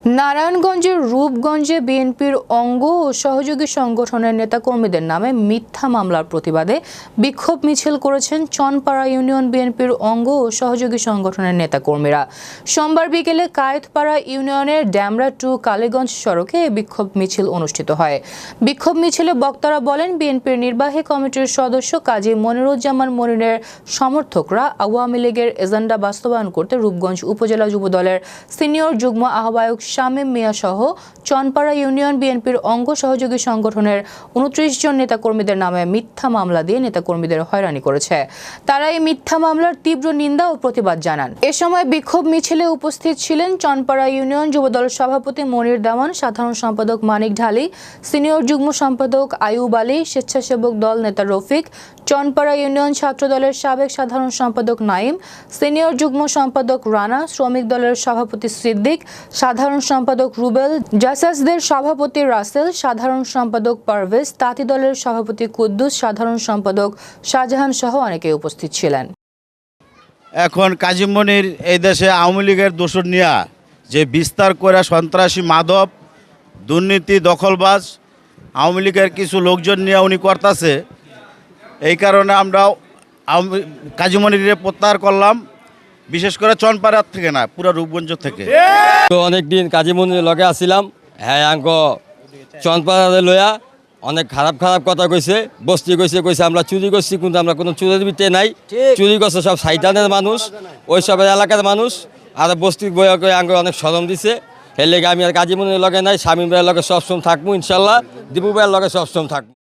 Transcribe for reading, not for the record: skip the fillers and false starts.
নারায়ণগঞ্জের রূপগঞ্জে বিএনপির অঙ্গ ও সহযোগী সংগঠনের নেতাকর্মীদের নামে মিথ্যা মামলার প্রতিবাদে বিক্ষোভ মিছিল করেছেন চনপাড়া ইউনিয়ন বিএনপির অঙ্গ ও সহযোগী সংগঠনের নেতাকর্মীরা। সোমবার বিকেলে কায়েতপাড়া ইউনিয়নের ড্যামরা টু কালীগঞ্জ সড়কে এই বিক্ষোভ মিছিল অনুষ্ঠিত হয়। বিক্ষোভ মিছিলে বক্তারা বলেন, বিএনপির নির্বাহী কমিটির সদস্য কাজী মনিরুজ্জামান মনিরের সমর্থকরা আওয়ামী লীগের এজেন্ডা বাস্তবায়ন করতে রূপগঞ্জ উপজেলা যুবদলের সিনিয়র যুগ্ম আহ্বায়ক শামীম মিয়া সহ চনপাড়া ইউনিয়ন বিএনপির অঙ্গ সহযোগী সংগঠনের ২৯ জন নেতাকর্মীদের নামে মিথ্যা মামলা দিয়ে নেতাকর্মীদের হয়রানি করেছে। তারা এই মিথ্যা মামলার তীব্র নিন্দা ও প্রতিবাদ জানান। এ সময় বিক্ষোভ মিছিলে উপস্থিত ছিলেন চনপাড়া ইউনিয়ন যুবদল সভাপতি মনির দেওয়ান, সাধারণ সম্পাদক মানিক ঢালি, সিনিয়র যুগ্ম সম্পাদক আইয়ুব আলী, স্বেচ্ছাসেবক দল নেতা রফিক, চনপাড়া ইউনিয়ন ছাত্রদলের সাবেক সাধারণ সম্পাদক নাইম, সিনিয়র যুগ্ম সম্পাদক রানা, শ্রমিক দলের সভাপতি সিদ্দিক, সাধারণ সম্পাদক রুবেল, জাসাসদের সভাপতি রাসেল, সাধারণ সম্পাদক পারভেজ, তাঁতি দলের সভাপতি কুদ্দুস, সাধারণ সম্পাদক শাহজাহান সহ অনেকে উপস্থিত ছিলেন। এখন কাজী মনির এই দেশে আওয়ামী লীগের দোসর নিয়া যে বিস্তার করে সন্ত্রাসী, মাদক, দুর্নীতি, দখলবাজ আওয়ামী লীগের কিছু লোকজন নিয়ে উনি করতেছে। এই কারণে আমরা কাজী মনিরে প্রত্যাহার করলাম, বিশেষ করে চনপাড়ার থেকে না, পুরো রূপগঞ্জ থেকে। তো অনেকদিন কাজী মনিরের লগে আসছিলাম, হ্যাঁ আঙ্ক চনপাড়াতে লইয়া অনেক খারাপ খারাপ কথা কইছে, বস্তি কইছে আমরা চুরি করছি, কিন্তু আমরা কোনো চুরির ভিতরে নাই। চুরি করছে সব সাইটানের মানুষ, ওই সব এলাকার মানুষ, আর বস্তি বইয়া করে আঙ্ক অনেক শরম দিছে। এর লেগে আমি আর কাজী মনিরের লগে নাই, শামীম ভাইয়ের লগে সবসময় থাকবো, ইনশাল্লাহ দীপু ভাইয়ের লগে সবসময় থাকবো।